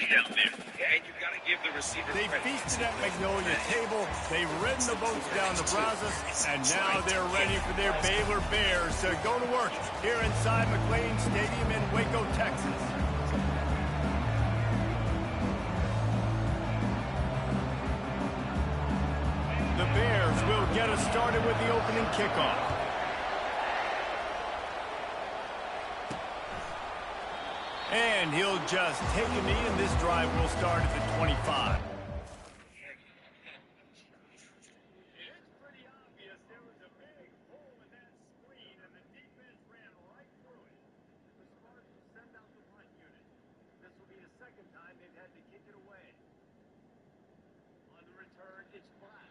down there. Yeah, and you got to give the receiver They credit. feasted at Magnolia Table. They've ridden the boats down to Brazos, and now they're ready for their Baylor Bears to go to work here inside McLean Stadium in Waco, Texas. The Bears will get us started with the opening kickoff. And he'll just take a knee, and this drive will start at the 25. It's pretty obvious there was a big hole in that screen, and the defense ran right through it. The Spartans will send out the punt unit. This will be the second time they've had to kick it away. On the return, it's Black.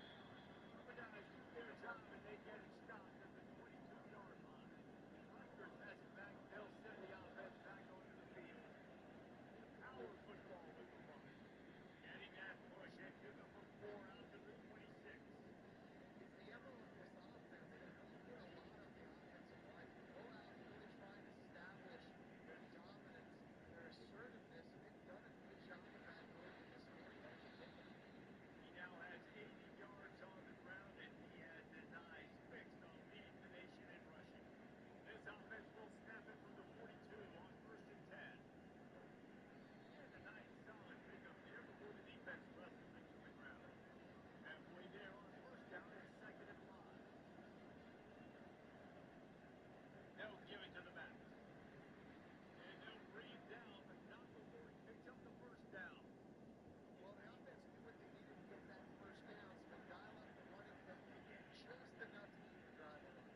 The guys do their job, and they get it stopped at the 22-yard line. Rutgers has it back. They'll send the offense back onto the field. Power football with the run. Getting that push and give them a 4 out to the 26. It's the MO of this offense. They really put a lot on the offensive line. Go out and really try and establish their dominance, their assertiveness, and they've done a good job of that early in this game. He now has 80 yards on the ground, and he has his eyes fixed on leading the nation in rushing. This offense will snap it from the 42 on 1st and 10. And a nice solid pickup there before the defense wrestles it to the ground. Halfway there on 1st down and 2nd and 5. They'll give it to the back. And they'll breathe down, but not before he picks up the 1st down. Well, the offense knew what they needed to get that 1st down, so they dial up the running back just enough to keep the drive alive.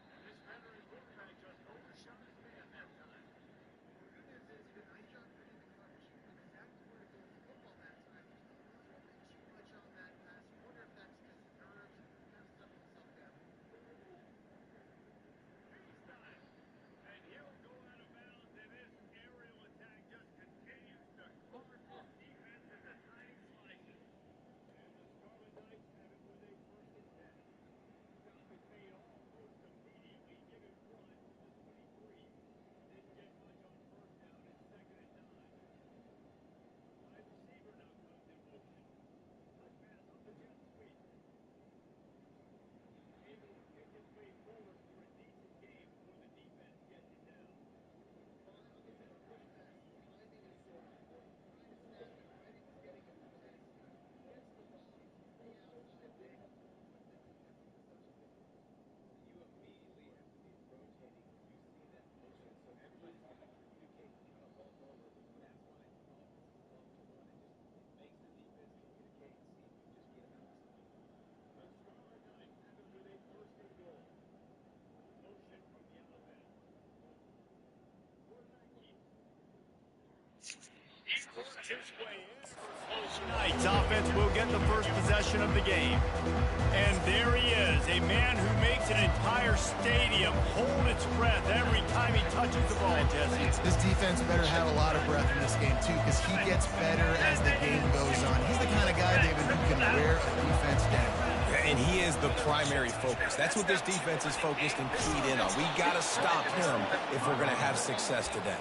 And this veteran quarterback just overshot his man that time. The good news is he did a nice job reading the coverage. He knew exactly where to go with the football that time. He didn't throw in too much on that pass. You wonder if that's just nerves, kind of stuff himself down. He's time. And he'll go out of bounds, and this aerial attack just continues to carve this defense into tiny slices. And the Scarlet Knights have it with a 1st and 10. Stop is made almost immediately. Give it one to the 23. Didn't get much on 1st down and 2nd and 9. Wide receiver now comes in motion. Cut pass off the jet sweep. Able to kick his way forward for a decent game before the defense gets it down. Well, I don't think that's a push pass. Timing is so important. Trying to snap it right as he's getting it planted. He gets the ball, he's way outside big. But the defense is such a good one. You immediately have to be rotating when you see that motion, so everybody's got to communicate and kind of walk over. That's why offenses love to run it. It makes the defense communicate and see if you just get them outside. The Scarlet Knights have it with a 1st and goal. Motion from the out of bounds. Quarterback keeps. He works his way in for close. Knights offense will get the first possession of the game. And there he is, a man who makes an entire stadium hold its breath every time he touches the ball, Jesse. This defense better have a lot of breath in this game, too, because he gets better as the game goes on. He's the kind of guy, David, who can wear a defense down. And he is the primary focus. That's what this defense is focused and keyed in on. We got to stop him if we're going to have success today.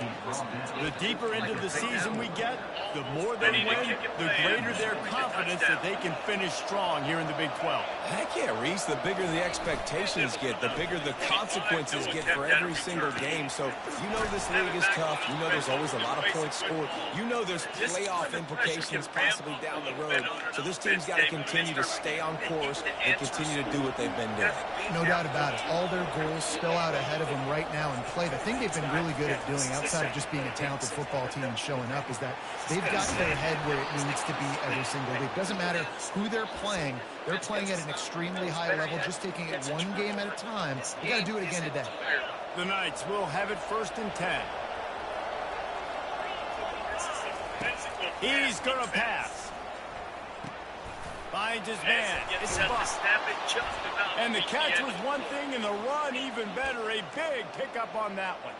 The deeper into the season we get, the more they win, the greater their confidence that they can finish strong here in the Big 12. Heck yeah, Reese. The bigger the expectations get, the bigger the consequences get for every single game. So you know this league is tough. You know there's always a lot of points scored. You know there's playoff implications possibly down the road. So this team's got to continue to stay on course and continue to do what they've been doing. No doubt about it. All their goals spill out ahead of them right now in play. The thing they've been really good at doing, outside of just being a talented football team and showing up, is that they've got their head where it needs to be every single week. Doesn't matter who they're playing at an extremely high level, just taking it one game at a time. You got to do it again today. The Knights will have it 1st and 10. He's going to pass. Finds his man. It's Buck. And the catch was one thing, and the run even better. A big pickup on that one.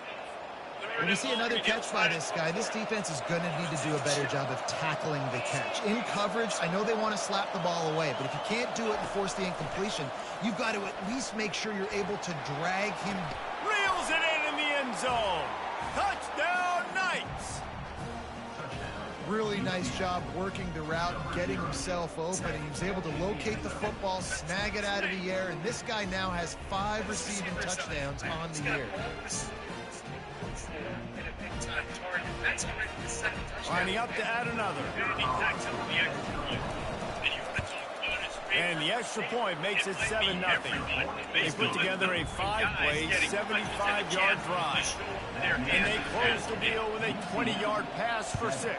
When you see another catch by this guy, this defense is going to need to do a better job of tackling the catch. In coverage, I know they want to slap the ball away, but if you can't do it and force the incompletion, you've got to at least make sure you're able to drag him. Reels it in the end zone. Touchdown, Knights. Really nice job working the route and getting himself open. And he was able to locate the football, snag it out of the air, and this guy now has 5 receiving touchdowns on the year. Lining up to add another. And the extra point makes it 7-0. They put together a 5-play, 75-yard drive. And they close the deal with a 20-yard pass for 6.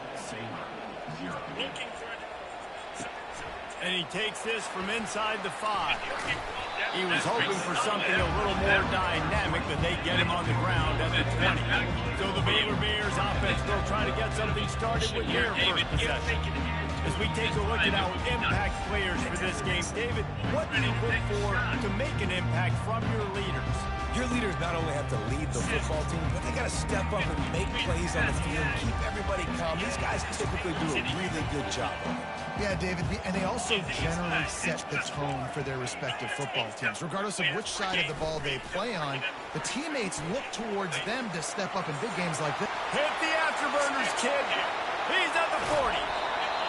And he takes this from inside the 5. He was hoping for something a little more dynamic, but they get him on the ground at the 20. So the Baylor Bears offense will try to get something started with their first possession. As we take a look at our impact players for this game, David, what do you look for to make an impact from your leaders? Your leaders not only have to lead the football team, but they got to step up and make plays on the field, keep everybody calm. These guys typically do a really good job of it. Yeah, David, and they also generally set the tone for their respective football teams. Regardless of which side of the ball they play on, the teammates look towards them to step up in big games like this. Hit the afterburners, kid. He's at the 40.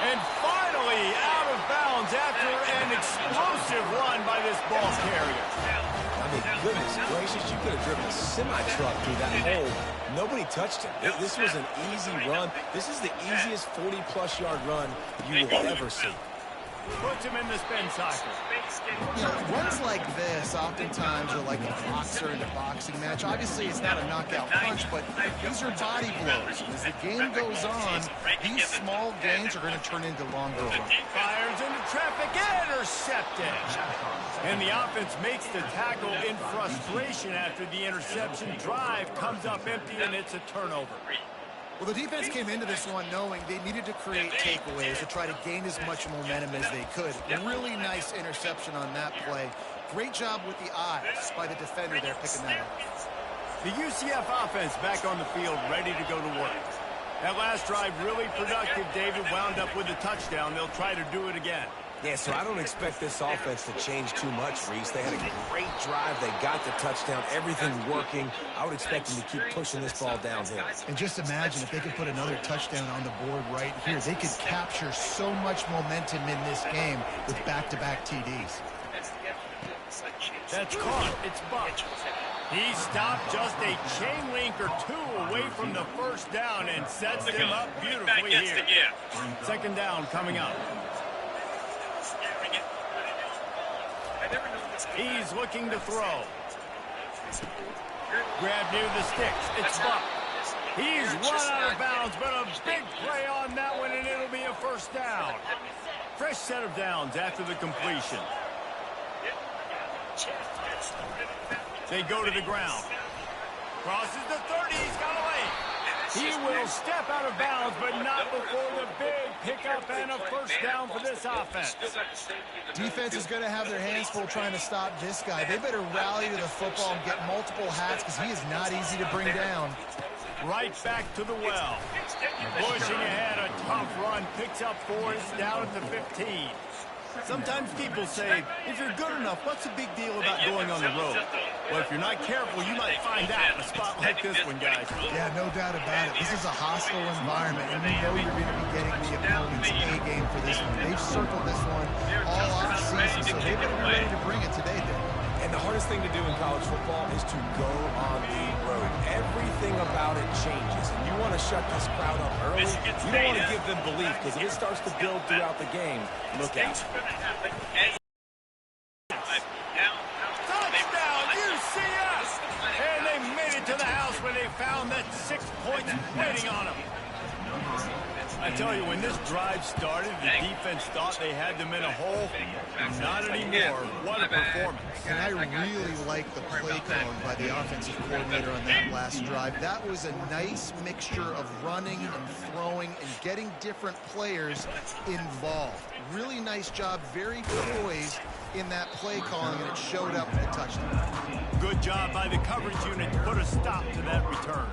And finally out of bounds after an explosive run by this ball carrier. I mean, goodness gracious, you could have driven a semi-truck through that hole. Nobody touched him. This was an easy run. This is the easiest 40-plus yard run you will ever see. Puts him in the spin cycle. You know, runs like this oftentimes are like a boxer in a boxing match. Obviously, it's not a knockout punch, but these are body blows. As the game goes on, these small gains are going to turn into longer runs. Fires into traffic, intercepted. And the offense makes the tackle in frustration after the interception. Drive comes up empty, and it's a turnover. Well, the defense came into this one knowing they needed to create takeaways to try to gain as much momentum as they could. Really nice interception on that play. Great job with the eyes by the defender there picking that up. The UCF offense back on the field, ready to go to work. That last drive really productive. David wound up with a touchdown. They'll try to do it again. Yeah, so I don't expect this offense to change too much, Reese. They had a great drive. They got the touchdown. Everything's working. I would expect them to keep pushing this ball downhill. And just imagine if they could put another touchdown on the board right here. They could capture so much momentum in this game with back-to-back TDs. That's caught. It's bucked. He stopped just a chain link or 2 away from the first down and sets him up beautifully here. Second down coming up. He's looking to throw. Grab near the sticks. It's bucked. He's run out of bounds, but a big play on that one, and it'll be a first down. Fresh set of downs after the completion. They go to the ground. Crosses the 30. He's got away. He will step out of bounds, but not before the big pickup and a first down for this offense. Defense is going to have their hands full trying to stop this guy. They better rally to the football and get multiple hats because he is not easy to bring down. Right back to the well. Pushing ahead, a tough run. Picks up 4. It's down at the 15. Sometimes people say, if you're good enough, what's the big deal about going on the road? Well, if you're not careful, you might find out in a spot like this one, guys. Yeah, no doubt about it. This is a hostile environment, and you know you're going to be getting the opponent's A game for this one. They've circled this one all off season, so they better be ready to bring it today, Dave. And the hardest thing to do in college football is to go on the road. Everything about it changes, and you want to shut this crowd up early. You don't want to give them belief, because if it starts to build throughout the game, look out. Touchdown, UCF! And they made it to the house where they found that 6 points waiting on them. I tell you, when this drive started, the defense thought they had them in a hole. Not anymore. What a performance. And I really like the play calling by the offensive coordinator on that last drive. That was a nice mixture of running and throwing and getting different players involved. Really nice job, very poised in that play calling, and it showed up with the touchdown. Good job by the coverage unit to put a stop to that return.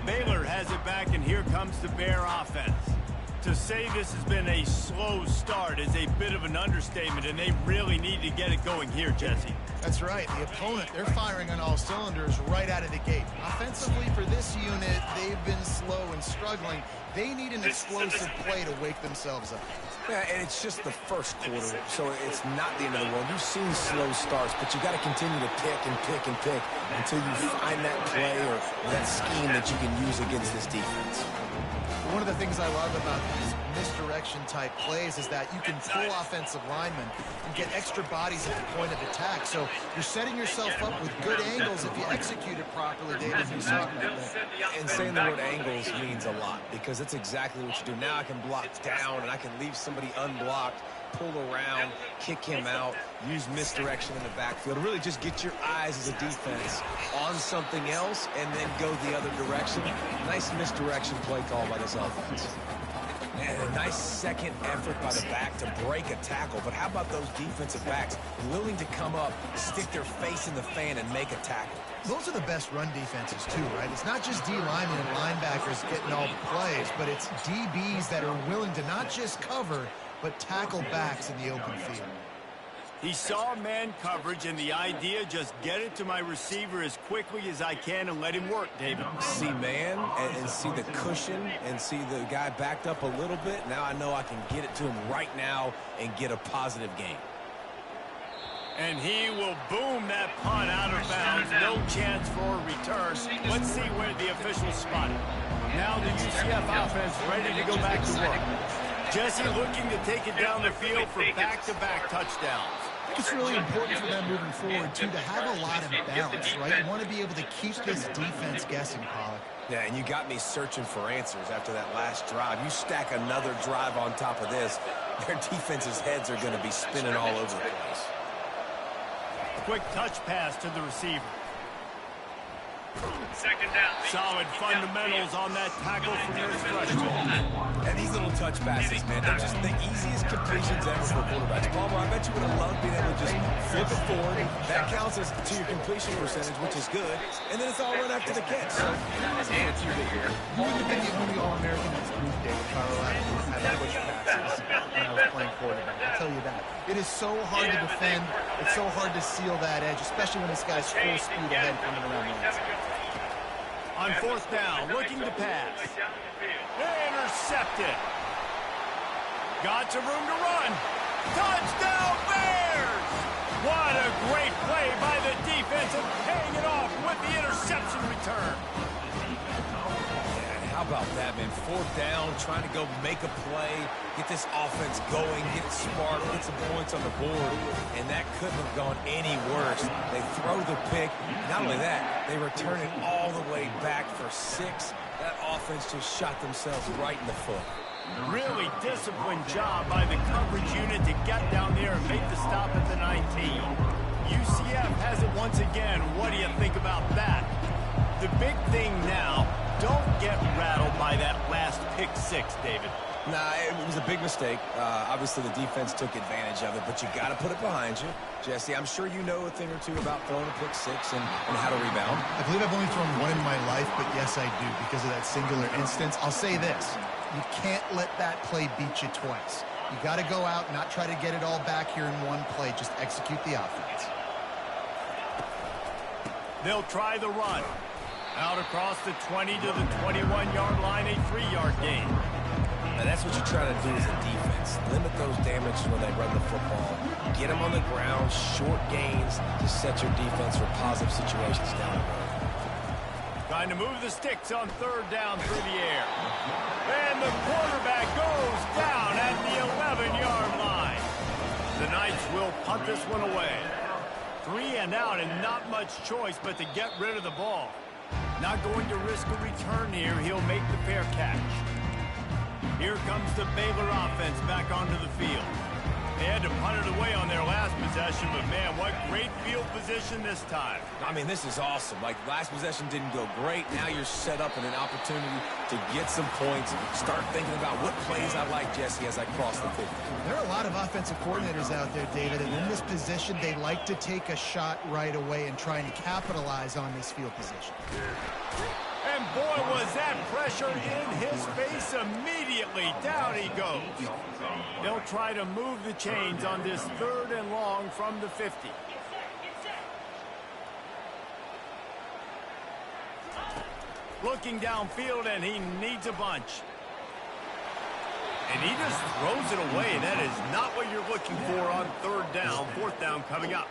Baylor has it back, and here comes the Bear offense. To say this has been a slow start is a bit of an understatement, and they really need to get it going here, Jesse. That's right. The opponent, they're firing on all cylinders right out of the gate. Offensively, for this unit, they've been slow and struggling. They need an explosive play to wake themselves up. Yeah, and it's just the first quarter, so it's not the end of the world. You've seen slow starts, but you got to continue to pick and pick and pick until you find that play or that scheme that you can use against this defense. One of the things I love about these misdirection-type plays is that you can pull offensive linemen and get extra bodies at the point of attack. So you're setting yourself up with good angles if you execute it properly, David. You saw it that way. And saying the word angles means a lot because that's exactly what you do. Now I can block down and I can leave somebody unblocked, pull around, kick him out, use misdirection in the backfield. Really just get your eyes as a defense on something else and then go the other direction. Nice misdirection play call by this offense. And a nice second effort by the back to break a tackle. But how about those defensive backs willing to come up, stick their face in the fan, and make a tackle? Those are the best run defenses, too, right? It's not just D linemen and linebackers getting all the plays, but it's DBs that are willing to not just cover, but tackle backs in the open field. He saw man coverage, and the idea, just get it to my receiver as quickly as I can and let him work, David. See man and see the cushion and see the guy backed up a little bit. Now I know I can get it to him right now and get a positive gain. And he will boom that punt out of bounds. No chance for a return. Let's see where the officials spot it. Now the UCF offense ready to go back to work. Jesse looking to take it down the field for back-to-back touchdowns. I think it's really important for them moving forward, too, to have a lot of balance, right? You want to be able to keep this defense guessing, Pollock. Yeah, and you got me searching for answers after that last drive. You stack another drive on top of this, their defense's heads are going to be spinning all over the place. Quick touch pass to the receiver. Second down. Solid fundamentals on that tackle from their threshold. And these little touch passes, man, they're just the easiest completions ever for quarterbacks. Palmer, I bet you would have loved being able to just flip it forward. That counts as to your completion percentage, which is good. And then it's all run after the catch. So, You wouldn't have been the only All-American in this group, David. Colorado had push passes when I was playing quarterback. I'll tell you that. It is so hard to defend. It's so hard to seal that edge, especially when this guy's full speed ahead coming around the outside. On fourth down, looking to pass. Intercepted. Got some room to run. Touchdown Bears! What a great play by the defense and paying it off with the interception return. How about that, man? Fourth down, trying to go make a play, get this offense going, get it sparked, get some points on the board, and that couldn't have gone any worse. They throw the pick. Not only that, they return it all the way back for 6. That offense just shot themselves right in the foot. Really disciplined job by the coverage unit to get down there and make the stop at the 19. UCF has it once again. What do you think about that? The big thing now, don't get rattled by that last pick-6, David. Nah, it was a big mistake. Obviously, the defense took advantage of it, but you got to put it behind you. Jesse, I'm sure you know a thing or two about throwing a pick-6 and how to rebound. I believe I've only thrown one in my life, but yes, I do, because of that singular instance. I'll say this. You can't let that play beat you twice. You got to go out and not try to get it all back here in one play. Just execute the offense. They'll try the run. Out across the 20 to the 21-yard line, a 3-yard gain. And that's what you try to do as a defense. Limit those damages when they run the football. Get them on the ground, short gains to set your defense for positive situations down the road. Trying to move the sticks on third down through the air. And the quarterback goes down at the 11-yard line. The Knights will punt this one away. 3 and out and not much choice but to get rid of the ball. Not going to risk a return here. He'll make the fair catch. Here comes the Baylor offense back onto the field. They had to punt it away on their last possession, but man, what great field position this time. I mean, this is awesome. Like, last possession didn't go great. Now you're set up in an opportunity to get some points. Start thinking about what plays I like, Jesse, as I cross the 50. There are a lot of offensive coordinators out there, David, and in this position, they like to take a shot right away and try and capitalize on this field position. And boy, was that pressure in his face immediately. Down he goes. They'll try to move the chains on this 3rd and long from the 50. Looking downfield, and he needs a bunch. And he just throws it away. That is not what you're looking for on third down. Fourth down coming up.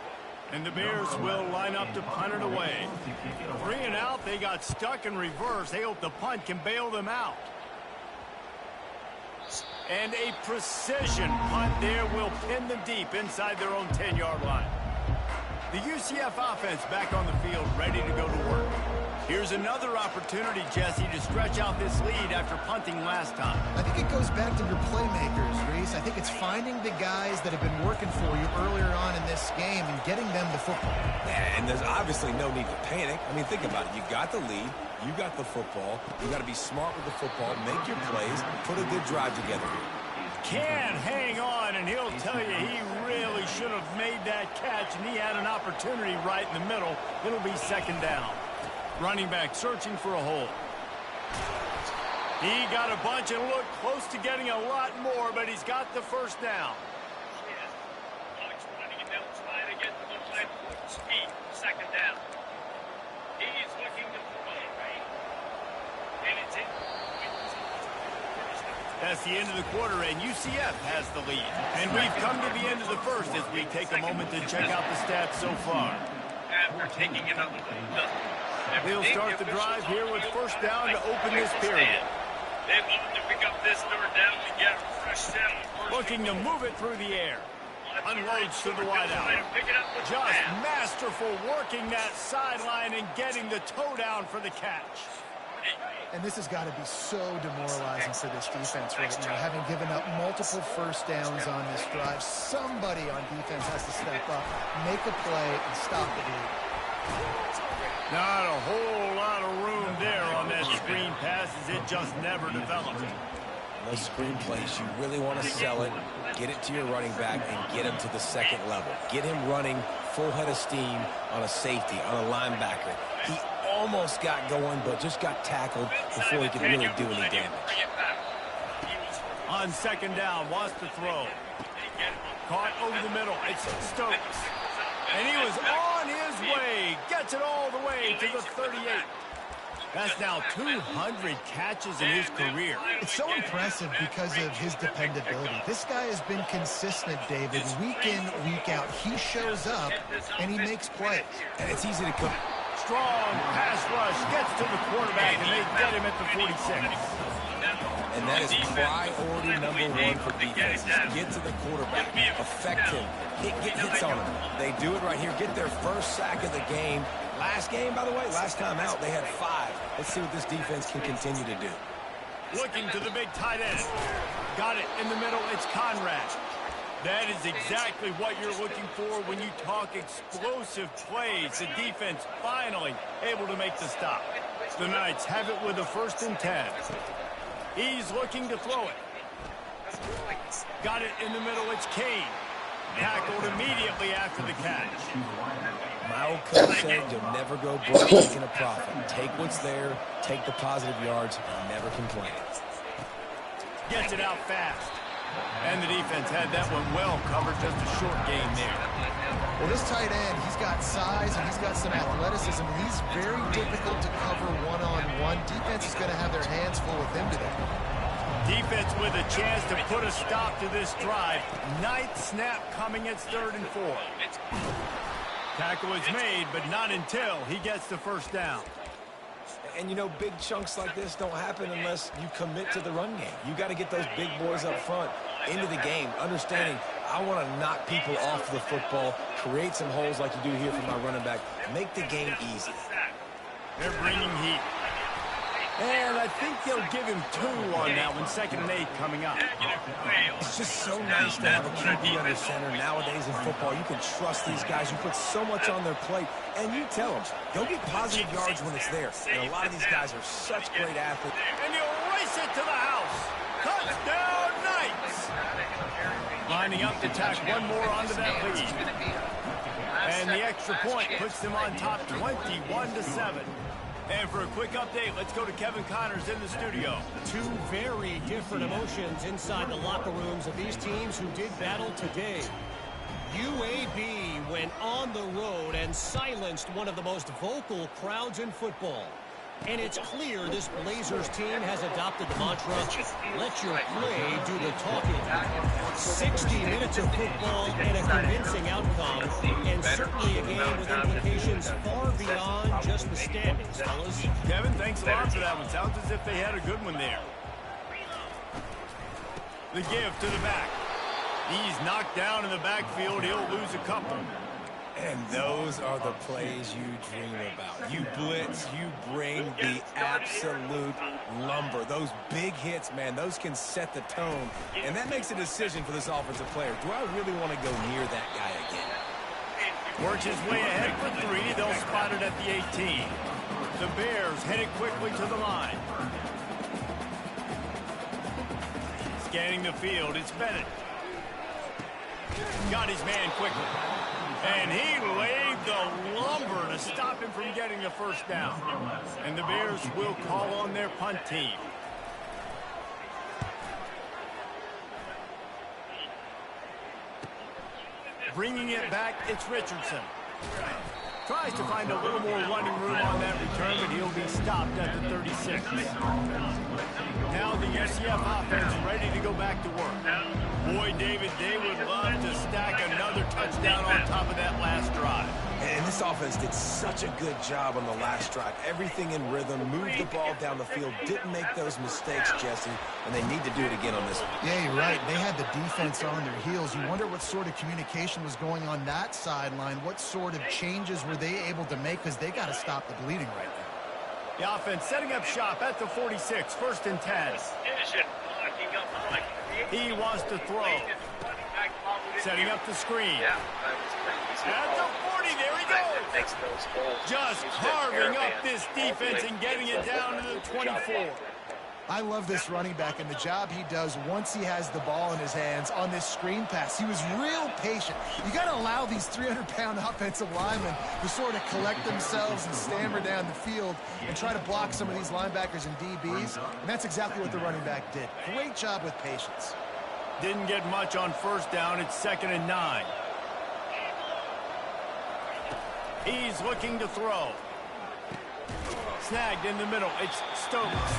And the Bears will line up to punt it away. 3 and out. They got stuck in reverse. They hope the punt can bail them out. And a precision punt there will pin them deep inside their own 10-yard line. The UCF offense back on the field, ready to go to work. Here's another opportunity, Jesse, to stretch out this lead after punting last time. I think it goes back to your playmakers, Reese. I think it's finding the guys that have been working for you earlier on in this game and getting them the football. Yeah, and there's obviously no need to panic. I mean, think about it. You got the lead. You got the football. You got to be smart with the football. Make your plays. Put a good drive together here. Can hang on, and he'll tell you he really should have made that catch, and he had an opportunity right in the middle. It'll be second down. Running back searching for a hole. He got a bunch and looked close to getting a lot more, but he's got the first down. Running it outside to get to the left foot speed. Second down. He's looking to throw it, right? And it's in. That's the end of the quarter, and UCF has the lead. And we've come to the end of the first as we take a moment to check out the stats so far. After taking another lead. They'll start the drive here with first down to open this period. They want to pick up this third down to get a fresh down. Looking to move it through the air. Unloads to the wideout. Just masterful working that sideline and getting the toe down for the catch. And this has got to be so demoralizing for this defense right now, having given up multiple first downs on this drive. Somebody on defense has to step up, make a play, and stop the lead. Not a whole lot of room there on that screen pass as it just never developed. Those screen plays, you really want to sell it, get it to your running back, and get him to the second level. Get him running full head of steam on a safety, on a linebacker. He almost got going, but just got tackled before he could really do any damage. On second down, wants to throw. Caught over the middle. It's Stokes. And he was on his way. Gets it all the way to the 38. That's now 200 catches in his career. It's so impressive because of his dependability. This guy has been consistent, David, week in, week out. He shows up, and he makes plays. And it's easy to come. Strong pass rush. Gets to the quarterback, and they get him at the 46. And that is priority number one for defense. Get to the quarterback. Affect him. Get hits on him. They do it right here. Get their first sack of the game. Last game, by the way, last time out, they had 5. Let's see what this defense can continue to do. Looking to the big tight end. Got it in the middle. It's Conrad. That is exactly what you're looking for when you talk explosive plays. The defense finally able to make the stop. The Knights have it with a 1st and 10. He's looking to throw it. Got it in the middle. It's Kane. Tackled immediately after the catch. My old coach said you'll never go broke making a profit. Take what's there, take the positive yards, and never complain. Gets it out fast. And the defense had that one well covered. Just a short game there. Well, this tight end, he's got size and he's got some athleticism. He's very difficult to cover one-on-one. Defense is going to have their hands full with him today. Defense with a chance to put a stop to this drive. 9th snap coming. It's 3rd and 4. Tackle is made, but not until he gets the first down. And, you know, big chunks like this don't happen unless you commit to the run game. You got to get those big boys up front into the game, understanding I want to knock people off the football, create some holes like you do here for my running back, make the game easy. They're bringing heat. And I think they'll give him 2 on that one. 2nd and 8 coming up. It's just so nice to have a QB under center nowadays in football. You can trust these guys. You put so much on their plate, and you tell them they'll get positive yards when it's there. And a lot of these guys are such great athletes. And he'll race it to the house. Touchdown, Knights! Lining up to tack one more onto that lead. And the extra point puts them on top 21-7. And for a quick update, let's go to Kevin Connors in the studio. 2 very different emotions inside the locker rooms of these teams who did battle today. UAB went on the road and silenced one of the most vocal crowds in football. And it's clear this Blazers team has adopted the mantra, let your play do the talking. 60 minutes of football and a convincing outcome, and certainly a game with implications far beyond just the standings, fellas. Kevin, thanks a lot for that one. Sounds as if they had a good one there. The give to the back. He's knocked down in the backfield. He'll lose a couple. And those are the plays you dream about. You blitz, you bring the absolute lumber. Those big hits, man, those can set the tone. And that makes a decision for this offensive player. Do I really want to go near that guy again? Works his way ahead for 3. They'll spot it at the 18. The Bears headed quickly to the line. Scanning the field, it's Bennett. Got his man quickly. And he laid the lumber to stop him from getting the first down. And the Bears will call on their punt team. Bringing it back, it's Richardson. Tries to find a little more running room on that return, but he'll be stopped at the 36. Now the UCF offense ready to go back to work. Boy, David, they would love to stack another touchdown on top of that last drive. And this offense did such a good job on the last drive. Everything in rhythm, moved the ball down the field, didn't make those mistakes, Jesse, and they need to do it again on this one. Yeah, you're right. They had the defense on their heels. You wonder what sort of communication was going on that sideline. What sort of changes were they able to make, because they got to stop the bleeding right now. The offense setting up shop at the 46, 1st and 10. He wants to throw. Setting up the screen. At the 40, there he goes. Just carving up this defense and getting it down to the 24. I love this running back and the job he does once he has the ball in his hands on this screen pass. He was real patient. You got to allow these 300-pound offensive linemen to sort of collect themselves and stammer down the field and try to block some of these linebackers and DBs, and that's exactly what the running back did. Great job with patience. Didn't get much on first down. It's 2nd and 9. He's looking to throw. Snagged in the middle. It's Stokes.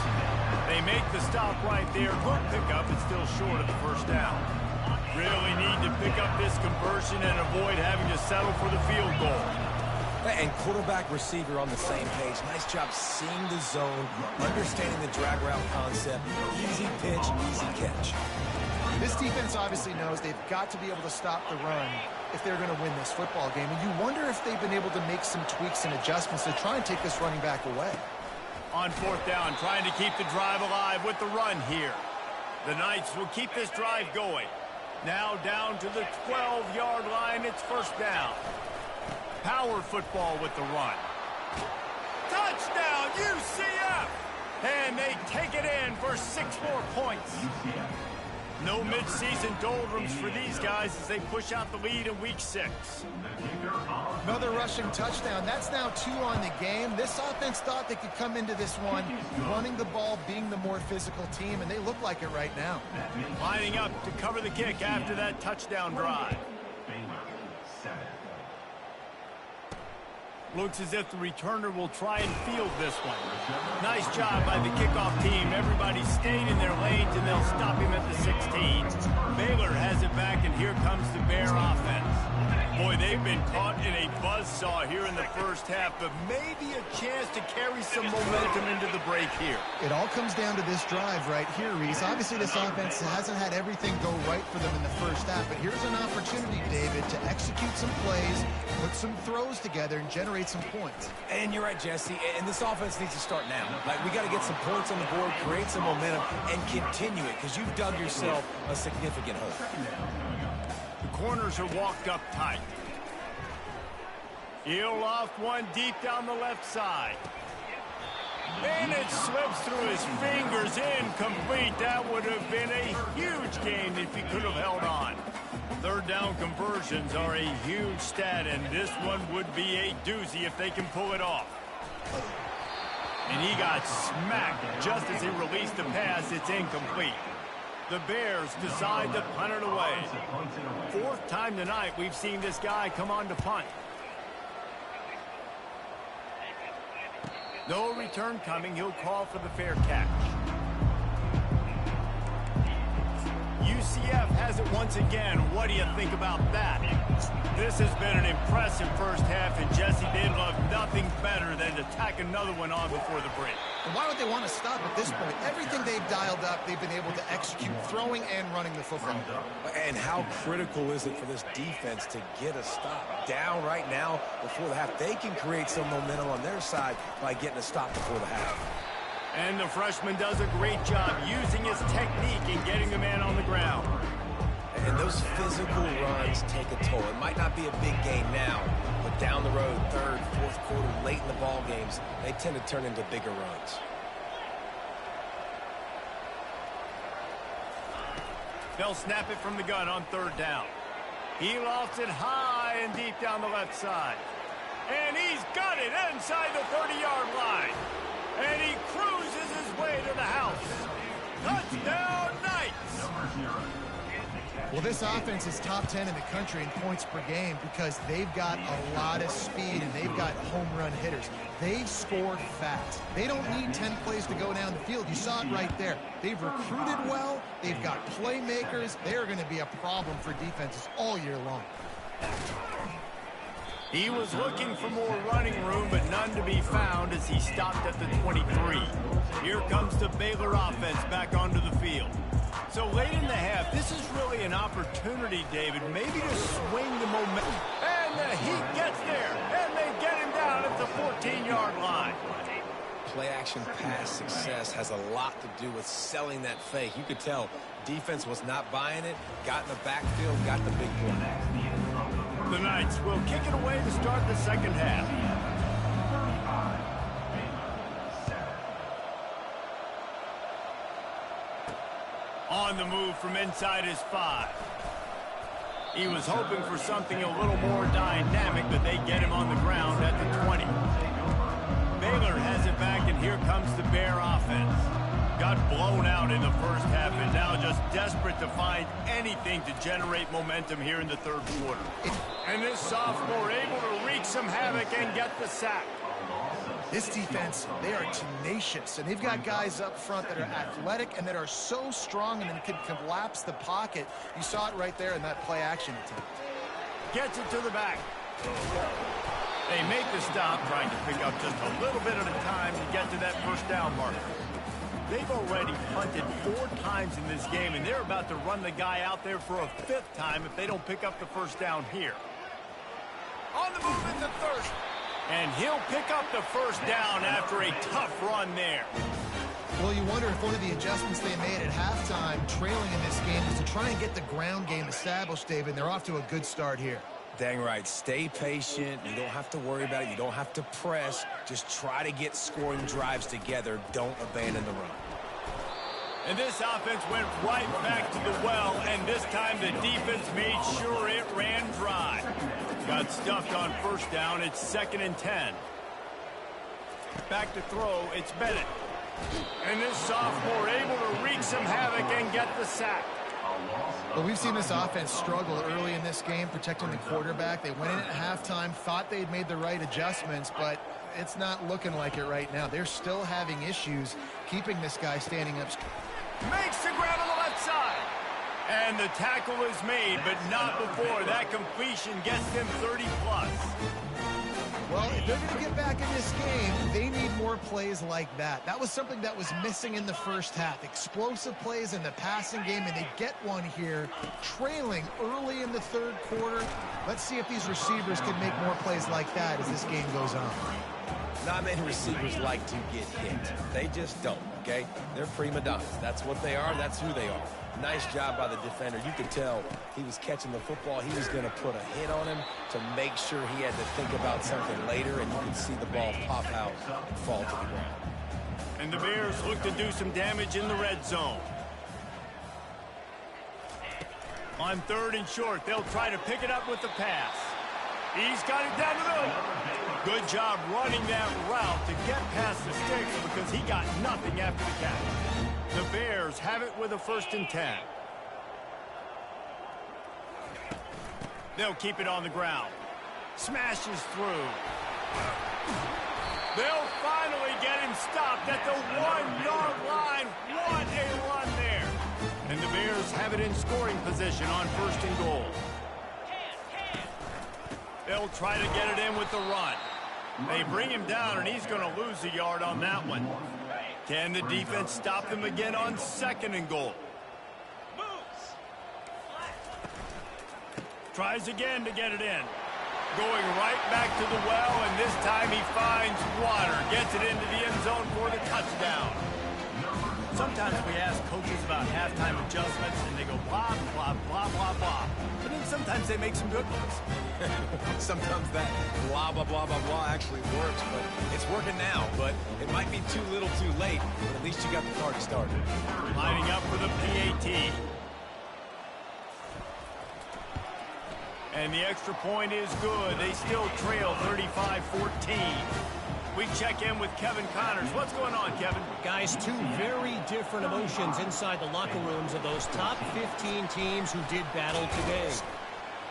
They make the stop right there. Good pickup, but still short of the first down. Really need to pick up this conversion and avoid having to settle for the field goal. And quarterback receiver on the same page. Nice job seeing the zone, understanding the drag route concept. Easy pitch, easy catch. This defense obviously knows they've got to be able to stop the run if they're going to win this football game. And you wonder if they've been able to make some tweaks and adjustments to try and take this running back away. On 4th down, trying to keep the drive alive with the run here. The Knights will keep this drive going. Now down to the 12-yard line. It's 1st down. Power football with the run. Touchdown, UCF! And they take it in for 6 more points. No midseason doldrums for these guys as they push out the lead in Week 6. Another rushing touchdown. That's now 2 on the game. This offense thought they could come into this one running the ball, being the more physical team, and they look like it right now. Lining up to cover the kick after that touchdown drive. Looks as if the returner will try and field this one. Nice job by the kickoff team. Everybody stayed in their lanes, and they'll stop him at the 16. Baylor has it back, and here comes the Bear offense. Boy, they've been caught in a buzzsaw here in the first half, but maybe a chance to carry some momentum into the break here. It all comes down to this drive right here, Reese. Obviously, this offense hasn't had everything go right for them in the first half, but here's an opportunity, David, to execute some plays, put some throws together, and generate some points. And you're right, Jesse, and this offense needs to start now. Like, we got to get some points on the board, create some momentum, and continue it, because you've dug yourself a significant hole. The corners are walked up tight. He'll loft one deep down the left side. And it slips through his fingers, incomplete. That would have been a huge gain if he could have held on. 3rd down conversions are a huge stat, and this one would be a doozy if they can pull it off. And he got smacked just as he released the pass. It's incomplete. The Bears decide to punt it away. 4th time tonight we've seen this guy come on to punt. No return coming. He'll call for the fair catch. UCF has it once again. What do you think about that? This has been an impressive first half, and Jesse, they'd love nothing better than to tack another one on before the break. And why would they want to stop at this point? Everything they've dialed up, they've been able to execute, throwing and running the football. And how critical is it for this defense to get a stop? Down right now before the half. They can create some momentum on their side by getting a stop before the half. And the freshman does a great job using his technique and getting the man on the ground. And those physical runs take a toll. It might not be a big gain now, but down the road, third, fourth quarter, late in the ball games, they tend to turn into bigger runs. They'll snap it from the gun on third down. He lofts it high and deep down the left side. And he's got it inside the 30-yard line. And he cruises his way to the house. Touchdown, Knights! Well, this offense is top 10 in the country in points per game because they've got a lot of speed and they've got home run hitters. They score fast. They don't need 10 plays to go down the field. You saw it right there. They've recruited well. They've got playmakers. They're going to be a problem for defenses all year long. He was looking for more running room, but none to be found as he stopped at the 23. Here comes the Baylor offense back onto the field. So late in the half, this is really an opportunity, David, maybe to swing the momentum. And the Heat gets there, and they get him down at the 14-yard line. Play-action pass success has a lot to do with selling that fake. You could tell defense was not buying it, got in the backfield, got the big play. The Knights will kick it away to start the second half. On the move from inside his 5. He was hoping for something a little more dynamic, but they get him on the ground at the 20. Baylor has it back, and here comes the Bear offense. Got blown out in the first half, and now just desperate to find anything to generate momentum here in the third quarter. And this sophomore able to wreak some havoc and get the sack. This defense, they are tenacious, and they've got guys up front that are athletic and that are so strong and can collapse the pocket. You saw it right there in that play-action attempt. Gets it to the back. They make the stop, trying to pick up just a little bit at a time to get to that first down marker. They've already punted 4 times in this game, and they're about to run the guy out there for a 5th time if they don't pick up the first down here. On the move at the 30. And he'll pick up the first down after a tough run there. Well, you wonder if one of the adjustments they made at halftime, trailing in this game, is to try and get the ground game established, David. And they're off to a good start here. Dang right. Stay patient. You don't have to worry about it. You don't have to press. Just try to get scoring drives together. Don't abandon the run. And this offense went right back to the well, and this time the defense made sure it ran dry. Got stuffed on first down. It's 2nd and 10. Back to throw. It's Bennett. And this sophomore able to wreak some havoc and get the sack. Well, we've seen this offense struggle early in this game, protecting the quarterback. They went in at halftime, thought they'd made the right adjustments, but it's not looking like it right now. They're still having issues keeping this guy standing up. Makes the grab on the left side. And the tackle is made, but not before that completion gets them 30-plus. Well, if they're going to get back in this game, they need more plays like that. That was something that was missing in the first half. Explosive plays in the passing game, and they get one here, trailing early in the third quarter. Let's see if these receivers can make more plays like that as this game goes on. Not many receivers like to get hit. They just don't, okay? They're prima donnas. That's what they are. That's who they are. Nice job by the defender. You could tell he was catching the football. He was going to put a hit on him to make sure he had to think about something later, and you could see the ball pop out and fall to the ground. And the Bears look to do some damage in the red zone. On 3rd and short, they'll try to pick it up with the pass. He's got it down the middle. Good job running that route to get past the sticks because he got nothing after the catch. The Bears have it with a 1st and 10. They'll keep it on the ground. Smashes through. They'll finally get him stopped at the 1-yard line. What a run there. And the Bears have it in scoring position on 1st and goal. They'll try to get it in with the run. They bring him down, and he's going to lose a yard on that one. Can the defense stop them again on 2nd and goal? Tries again to get it in. Going right back to the well, and this time he finds water. Gets it into the end zone for the touchdown. Sometimes we ask coaches about halftime adjustments, and they go blah, blah, blah, blah, blah. But then sometimes they make some good ones. Sometimes that blah, blah, blah, blah, blah actually works, but it's working now. But it might be too little too late, but at least you got the party started. Lining up for the PAT. And the extra point is good. They still trail 35-14. We check in with Kevin Connors. What's going on, Kevin? Guys, two very different emotions inside the locker rooms of those top 15 teams who did battle today.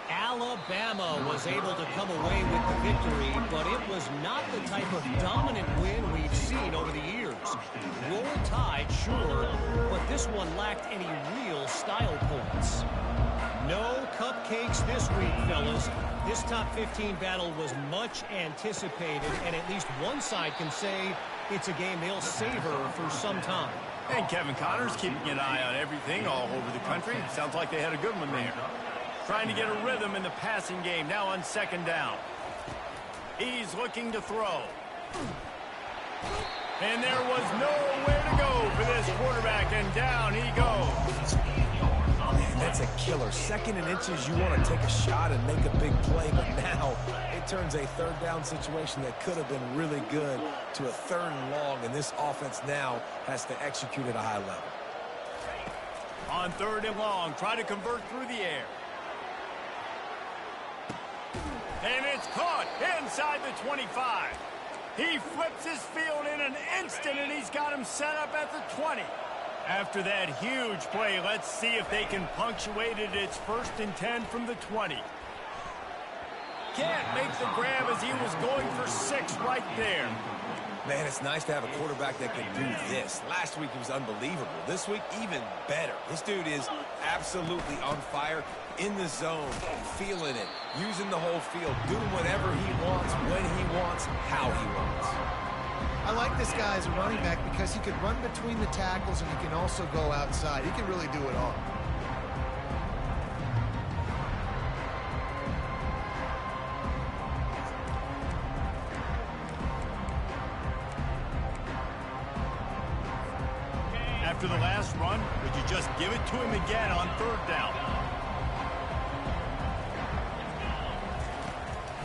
Alabama was able to come away with the victory, but it was not the type of dominant win we've seen over the years. Roll Tide, sure, but this one lacked any real style points. No cupcakes this week, fellas. This top 15 battle was much anticipated, and at least one side can say it's a game they'll savor for some time. And Kevin Connors keeping an eye on everything all over the country. Sounds like they had a good one there. Trying to get a rhythm in the passing game, now on 2nd down. He's looking to throw. And there was nowhere to go for this quarterback, and down he goes. Man, that's a killer. 2nd and inches, you want to take a shot and make a big play, but now it turns a 3rd down situation that could have been really good to a 3rd and long, and this offense now has to execute at a high level. On 3rd and long, try to convert through the air. And it's caught inside the 25. He flips his field in an instant, and he's got him set up at the 20. After that huge play, let's see if they can punctuate it. It's 1st and 10 from the 20. Can't make the grab as he was going for 6 right there. Man, it's nice to have a quarterback that can do this. Last week he was unbelievable. This week, even better. This dude is absolutely on fire, in the zone, feeling it, using the whole field, doing whatever he wants, when he wants, how he wants. I like this guy as a running back because he could run between the tackles and he can also go outside. He can really do it all. After the last run, would you just give it to him again on 3rd down?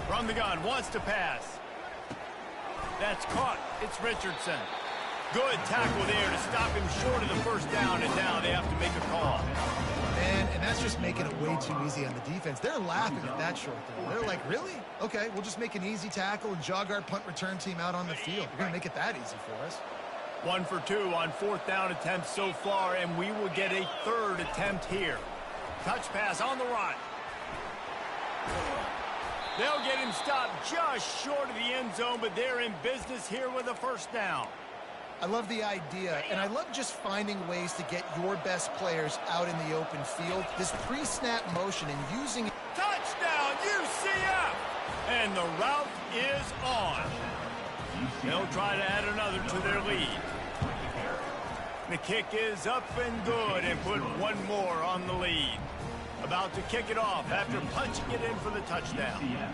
From the gun, wants to pass. That's caught. It's Richardson. Good tackle there to stop him short of the 1st down, and now they have to make a call. And that's just making it way too easy on the defense. They're laughing at that short throw. They're like, really? Okay, we'll just make an easy tackle and jog our punt return team out on the field. We're going to make it that easy for us. 1 for 2 on 4th down attempts so far, and we will get a 3rd attempt here. Touch pass on the run. They'll get him stopped just short of the end zone, but they're in business here with a 1st down. I love the idea, and I love just finding ways to get your best players out in the open field. This pre-snap motion and using it. Touchdown, UCF! And the route is on. They'll try to add another to their lead. The kick is up and good, and put one more on the lead. About to kick it off after punching it in for the touchdown. UCF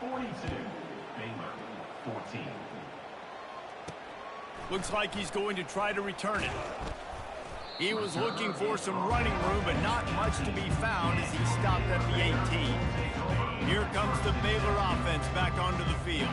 42, Baylor 14. Looks like he's going to try to return it. He was looking for some running room, but not much to be found as he stopped at the 18. Here comes the Baylor offense back onto the field.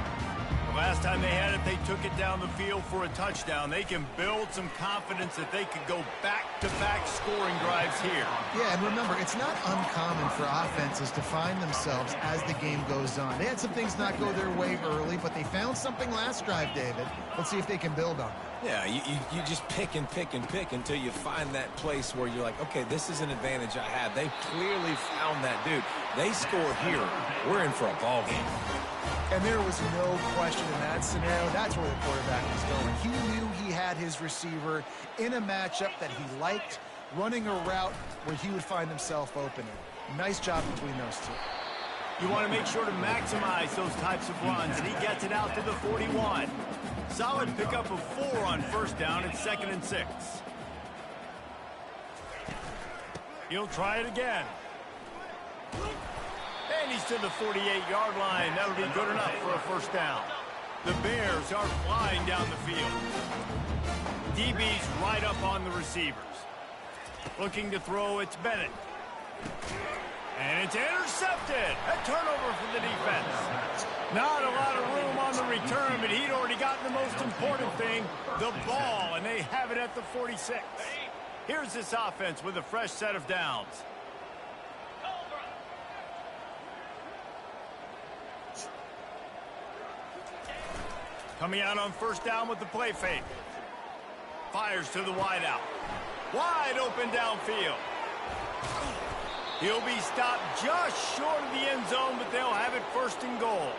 The last time they had it, they took it down the field for a touchdown. They can build some confidence that they could go back-to-back scoring drives here. Yeah, and remember, it's not uncommon for offenses to find themselves as the game goes on. They had some things not go their way early, but they found something last drive, David. Let's see if they can build on it. Yeah, you just pick and pick and pick until you find that place where you're like, okay, this is an advantage I have. They clearly found that dude. They score here. We're in for a ball game. And there was no question in that scenario. That's where the quarterback was going. He knew he had his receiver in a matchup that he liked, running a route where he would find himself open. Nice job between those two. You want to make sure to maximize those types of runs, and he gets it out to the 41. Solid pickup of 4 on first down and 2nd and 6. He'll try it again. And he's to the 48-yard line. That'll be good enough for a first down. The Bears are flying down the field. DB's right up on the receivers. Looking to throw, it's Bennett. And it's intercepted. A turnover for the defense. Not a lot of room on the return, but he'd already gotten the most important thing, the ball, and they have it at the 46. Here's this offense with a fresh set of downs. Coming out on first down with the play fake. Fires to the wideout. Wide open downfield. He'll be stopped just short of the end zone, but they'll have it 1st and goal.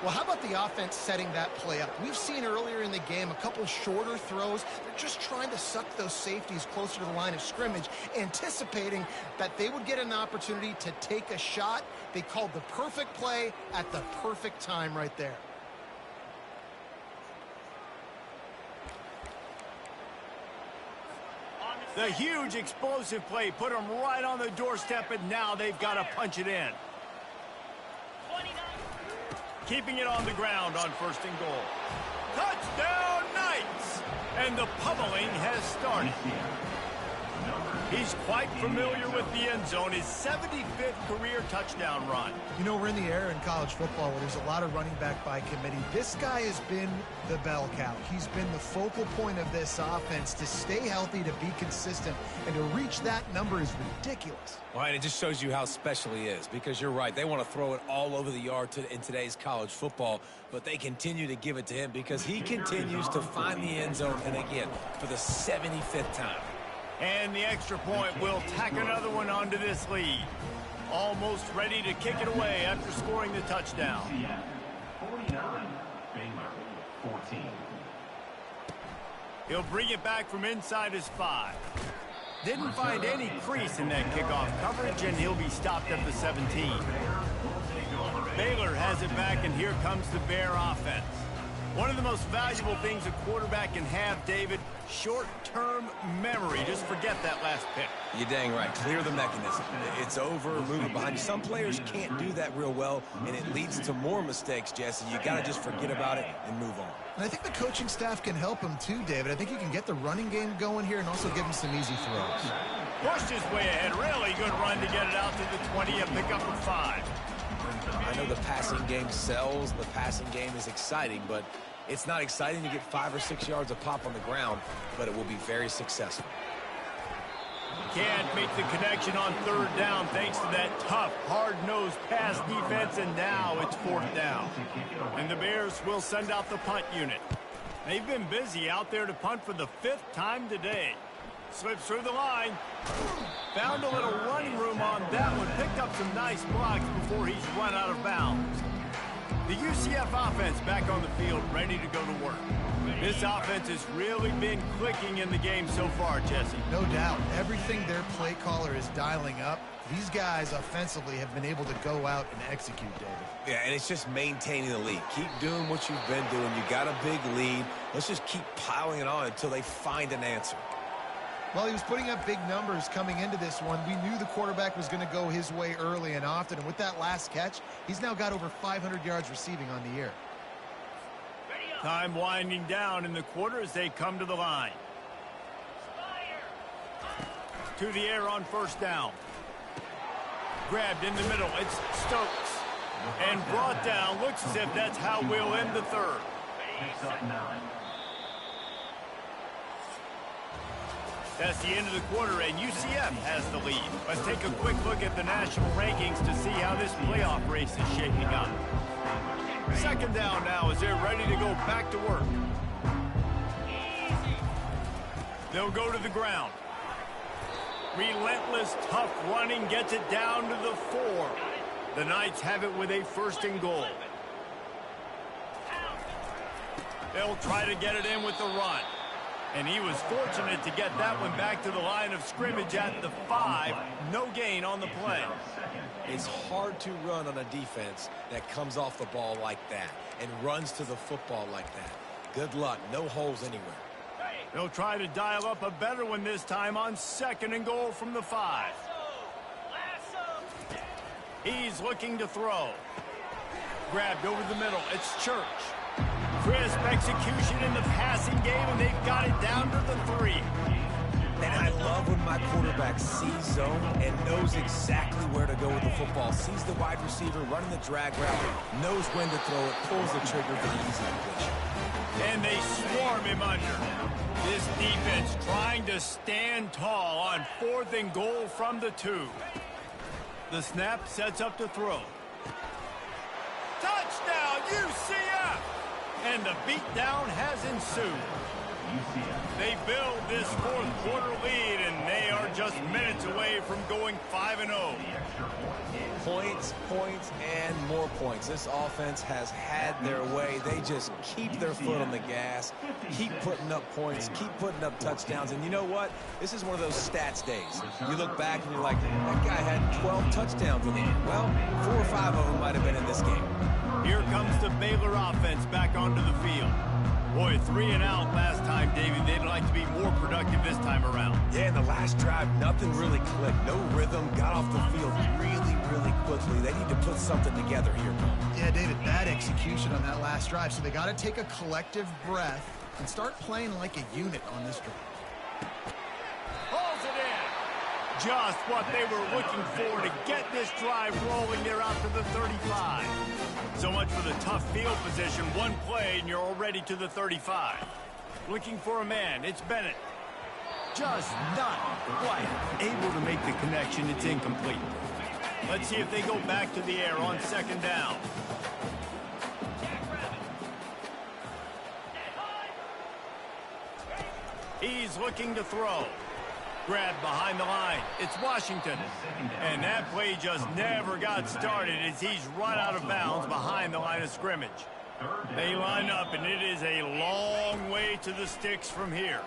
Well, how about the offense setting that play up? We've seen earlier in the game a couple shorter throws. They're just trying to suck those safeties closer to the line of scrimmage, anticipating that they would get an opportunity to take a shot. They called the perfect play at the perfect time right there. The huge explosive play put them right on the doorstep, and now they've got to punch it in. Keeping it on the ground on 1st and goal. Touchdown, Knights! And the pummeling has started. He's quite familiar with the end zone, his 75th career touchdown run. You know, we're in the era in college football where there's a lot of running back by committee. This guy has been the bell cow. He's been the focal point of this offense. To stay healthy, to be consistent, and to reach that number is ridiculous. Right, it just shows you how special he is, because you're right. They want to throw it all over the yard in today's college football, but they continue to give it to him because he continues to find the end zone, and again, for the 75th time. And the extra point will tack another one onto this lead. Almost ready to kick it away after scoring the touchdown. 49, Baylor 14. He'll bring it back from inside his 5. Didn't find any crease in that kickoff coverage, and he'll be stopped at the 17. Baylor has it back, and here comes the Bear offense. One of the most valuable things a quarterback can have, David, short-term memory. Just forget that last pick. You're dang right. Clear the mechanism. It's over, move it behind you. Some players can't do that real well, and it leads to more mistakes, Jesse. You got to just forget about it and move on. And I think the coaching staff can help him too, David. I think you can get the running game going here and also give him some easy throws. Pushed his way ahead. Really good run to get it out to the 20 and pick up a 5. I know the passing game sells. The passing game is exciting, but it's not exciting to get 5 or 6 yards of pop on the ground, but it will be very successful. Can't make the connection on 3rd down thanks to that tough, hard-nosed pass defense, and now it's 4th down. And the Bears will send out the punt unit. They've been busy out there to punt for the 5th time today. Slips through the line. Found a little running room on that one. Picked up some nice blocks before he's run out of bounds. The UCF offense back on the field, ready to go to work. This offense has really been clicking in the game so far, Jesse. No doubt. Everything their play caller is dialing up, these guys offensively have been able to go out and execute, David. Yeah, and it's just maintaining the lead. Keep doing what you've been doing. You got a big lead. Let's just keep piling it on until they find an answer. Well, he was putting up big numbers coming into this one. We knew the quarterback was going to go his way early and often. And with that last catch, he's now got over 500 yards receiving on the year. Time winding down in the quarter as they come to the line. To the air on 1st down. Grabbed in the middle. It's Stokes. And brought down. Looks as if that's how we'll end the 3rd. That's the end of the quarter, and UCF has the lead. Let's take a quick look at the national rankings to see how this playoff race is shaping up. 2nd down now as they're ready to go back to work. They'll go to the ground. Relentless, tough running gets it down to the 4. The Knights have it with a 1st and goal. They'll try to get it in with the run. And he was fortunate to get that one back to the line of scrimmage at the 5. No gain on the play. It's hard to run on a defense that comes off the ball like that and runs to the football like that. Good luck. No holes anywhere. They'll try to dial up a better one this time on 2nd and goal from the 5. He's looking to throw. Grabbed over the middle. It's Church. Crisp execution in the passing game, and they've got it down to the 3. And I love when my quarterback sees zone and knows exactly where to go with the football. Sees the wide receiver running the drag route, knows when to throw it, pulls the trigger for the easy completion. And they swarm him under. This defense trying to stand tall on 4th and goal from the 2. The snap sets up to throw. Touchdown, UCF! And the beatdown has ensued. They build this 4th quarter lead, and they are just minutes away from going 5-0. Points, points, and more points. This offense has had their way. They just keep their foot on the gas, keep putting up points, keep putting up touchdowns. And you know what? This is one of those stats days. You look back and you're like, that guy had 12 touchdowns in the game. Well, 4 or 5 of them might have been in this game. Here comes the Baylor offense back onto the field. Boy, 3 and out last time, Davey. They'd like to be more productive this time around. Yeah, in the last drive, nothing really clicked. No rhythm, got off the field really quickly. They need to put something together here. Yeah, David, bad execution on that last drive. So they got to take a collective breath and start playing like a unit on this drive. Pulls it in. Just what they were looking for to get this drive rolling. They're out to the 35. So much for the tough field position. One play, and you're already to the 35. Looking for a man. It's Bennett. Just not quite able to make the connection. It's incomplete. Let's see if they go back to the air on 2nd down. He's looking to throw. Grabbed behind the line. It's Washington. And that play just never got started as he's run out of bounds behind the line of scrimmage. They line up, and it is a long way to the sticks from here.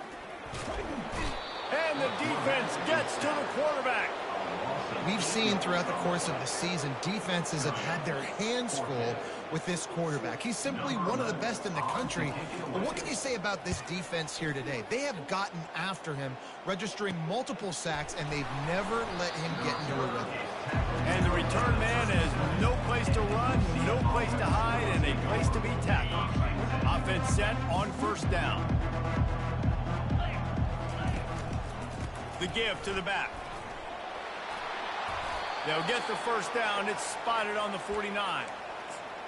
And the defense gets to the quarterback. We've seen throughout the course of the season, defenses have had their hands full with this quarterback. He's simply one of the best in the country. But what can you say about this defense here today? They have gotten after him, registering multiple sacks, and they've never let him get into a rhythm. And the return man has no place to run, no place to hide, and a place to be tackled. Offense set on 1st down. The give to the back. They'll get the 1st down. It's spotted on the 49.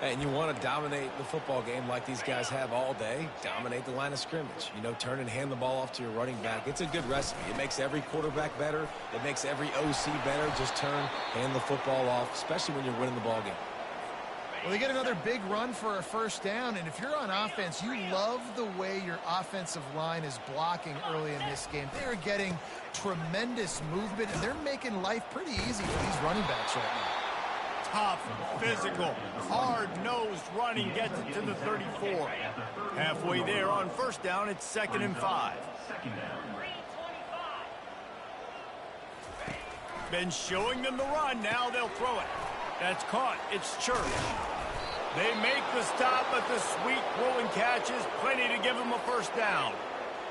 And you want to dominate the football game like these guys have all day. Dominate the line of scrimmage. You know, turn and hand the ball off to your running back. It's a good recipe. It makes every quarterback better. It makes every OC better. Just turn, hand the football off, especially when you're winning the ball game. Well, they get another big run for a 1st down, and if you're on offense, you love the way your offensive line is blocking early in this game. They're getting tremendous movement, and they're making life pretty easy for these running backs right now. Tough, physical, hard-nosed running gets it to the 34. Halfway there on 1st down, it's 2nd and 5. Been showing them the run. Now they'll throw it. That's caught. It's Church. They make the stop, but the sweet rolling catch is plenty to give them a 1st down.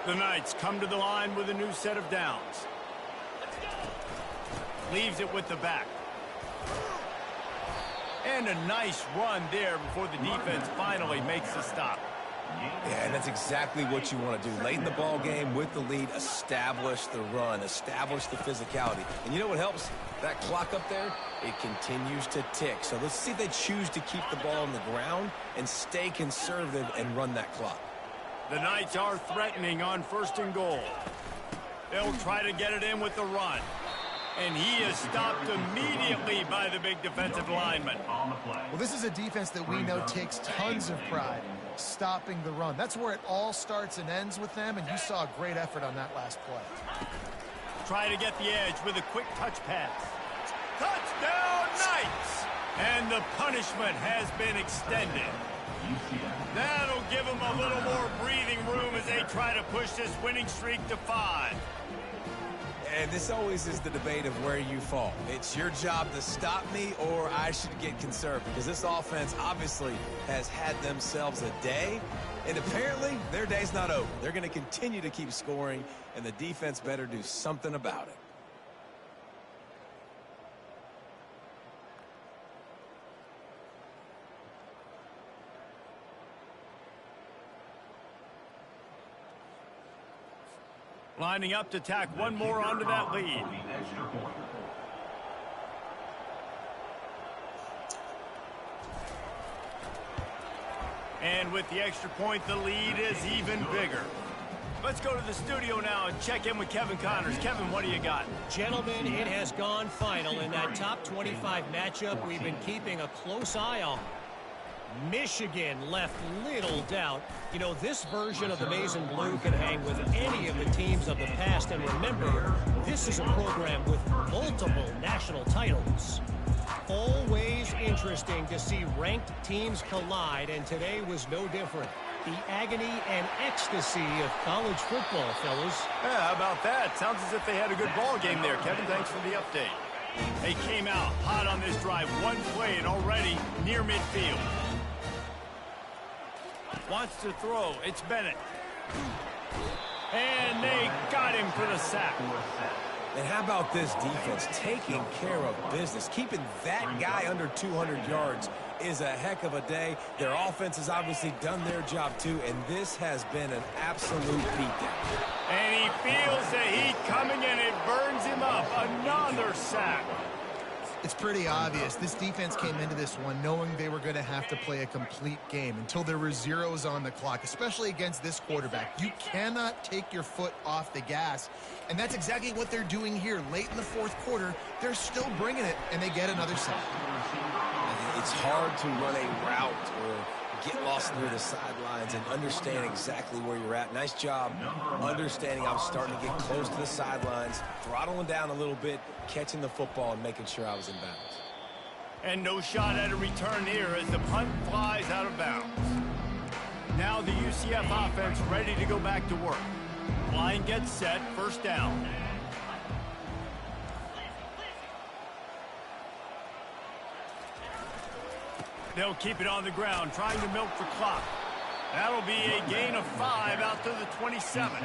The Knights come to the line with a new set of downs. Leaves it with the back. And a nice run there before the defense finally makes the stop. Yeah, and that's exactly what you want to do. Late in the ball game with the lead, establish the run, establish the physicality. And you know what helps? That clock up there, it continues to tick. So let's see if they choose to keep the ball on the ground and stay conservative and run that clock. The Knights are threatening on 1st and goal. They'll try to get it in with the run. And he is stopped immediately by the big defensive lineman. Well, this is a defense that we know takes tons of pride stopping the run. That's where it all starts and ends with them, and you saw a great effort on that last play. Try to get the edge with a quick touch pass. Touchdown, Knights! And the punishment has been extended. That'll give them a little more breathing room as they try to push this winning streak to 5. And this always is the debate of where you fall. It's your job to stop me, or I should get conserved, because this offense obviously has had themselves a day, and apparently their day's not over. They're going to continue to keep scoring, and the defense better do something about it. Lining up to tack one more onto that lead. And with the extra point, the lead is even bigger. Let's go to the studio now and check in with Kevin Connors. Kevin, what do you got? Gentlemen, it has gone final in that top 25 matchup we've been keeping a close eye on. Michigan left little doubt. You know, this version of the Maize and Blue can hang with any of the teams of the past. And remember, this is a program with multiple national titles. Always interesting to see ranked teams collide, and today was no different. The agony and ecstasy of college football, fellas. Yeah, how about that? Sounds as if they had a good ball game there. Kevin, thanks for the update. They came out hot on this drive. One play and already near midfield. Wants to throw. It's Bennett. And they got him for the sack. And how about this defense taking care of business? Keeping that guy under 200 yards is a heck of a day. Their offense has obviously done their job too, and this has been an absolute beatdown. And he feels the heat coming, and it burns him up. Another sack. It's pretty obvious. This defense came into this one knowing they were going to have to play a complete game until there were zeros on the clock, especially against this quarterback. You cannot take your foot off the gas, and that's exactly what they're doing here. Late in the fourth quarter, they're still bringing it, and they get another sack. It's hard to run a route or get lost near the sidelines and understand exactly where you're at. Nice job understanding I was starting to get close to the sidelines, throttling down a little bit, catching the football and making sure I was in bounds. And no shot at a return here as the punt flies out of bounds. Now the UCF offense ready to go back to work. Line gets set, first down. They'll keep it on the ground, trying to milk the clock. That'll be a gain of 5 out to the 27.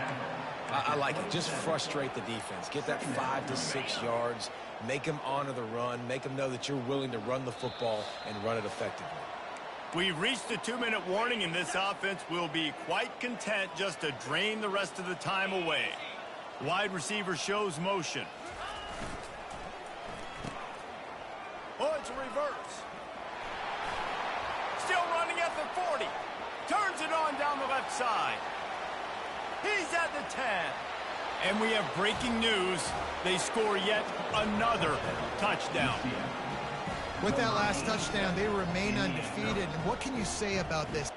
I like it. Just frustrate the defense. Get that 5 to 6 yards. Make them honor the run. Make them know that you're willing to run the football and run it effectively. We've reached the 2-minute warning, and this offense will be quite content just to drain the rest of the time away. Wide receiver shows motion. Oh, it's a reverse. Still running at the 40. Turns it on down the left side. He's at the 10. And we have breaking news. They score yet another touchdown. With that last touchdown, they remain undefeated. And what can you say about this?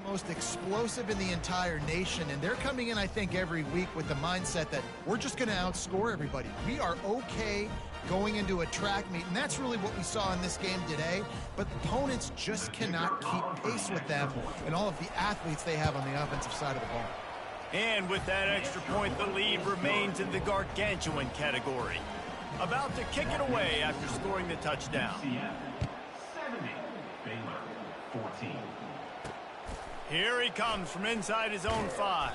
Most explosive in the entire nation, and they're coming in, I think, every week with the mindset that we're just going to outscore everybody. We are okay going into a track meet, and that's really what we saw in this game today, but opponents just cannot keep pace with them and all of the athletes they have on the offensive side of the ball. And with that extra point, the lead remains in the gargantuan category. About to kick it away after scoring the touchdown. 70, Baylor 14. Here he comes from inside his own 5.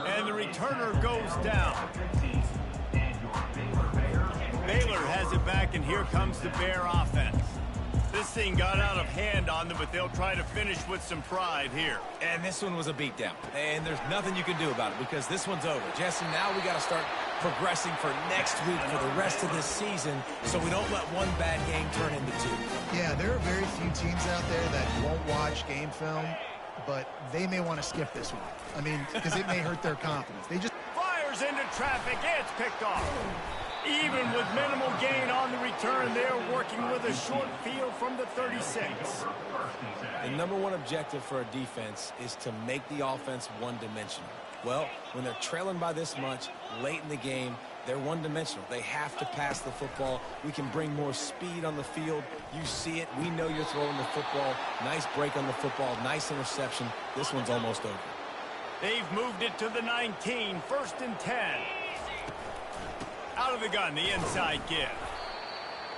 And the returner goes down. Baylor has it back, and here comes the Bear offense. This thing got out of hand on them, but they'll try to finish with some pride here. And this one was a beatdown. And there's nothing you can do about it because this one's over. Jesse, now we got to start progressing for next week for the rest of this season so we don't let one bad game turn into 2. Yeah, there are very few teams out there that won't watch game film, but they may want to skip this one. I mean, because it may hurt their confidence. They just fires into traffic. It's picked off. Even with minimal gain on the return, they're working with a short field from the 36. The number one objective for a defense is to make the offense one-dimensional. Well, when they're trailing by this much late in the game, they're one-dimensional. They have to pass the football. We can bring more speed on the field. You see it. We know you're throwing the football. Nice break on the football. Nice interception. This one's almost over. They've moved it to the 19, 1st and 10. Out of the gun, the inside give.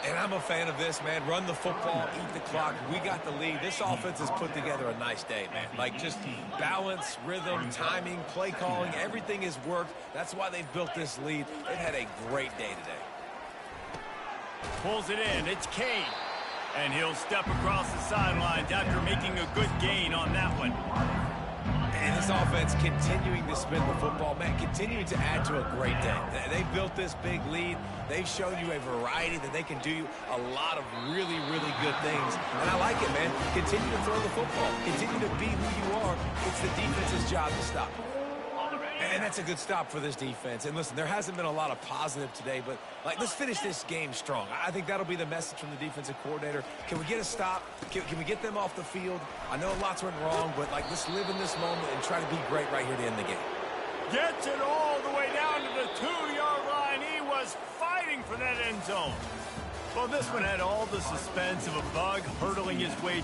And I'm a fan of this, man. Run the football, eat the clock. We got the lead. This offense has put together a nice day, man. Like, just balance, rhythm, timing, play calling, everything has worked. That's why they've built this lead. They've had a great day today. Pulls it in. It's Kane. And he'll step across the sidelines after making a good gain on that one. And this offense continuing to spin the football, man, continuing to add to a great day. They built this big lead. They've shown you a variety that they can do a lot of really, really good things. And I like it, man. Continue to throw the football. Continue to be who you are. It's the defense's job to stop. And that's a good stop for this defense. And listen, there hasn't been a lot of positive today, but like, let's finish this game strong. I think that'll be the message from the defensive coordinator. Can we get a stop? Can we get them off the field? I know lots went wrong, but like, let's live in this moment and try to be great right here to end the game. Gets it all the way down to the 2-yard line. He was fighting for that end zone. Well, this one had all the suspense of a bug hurtling his way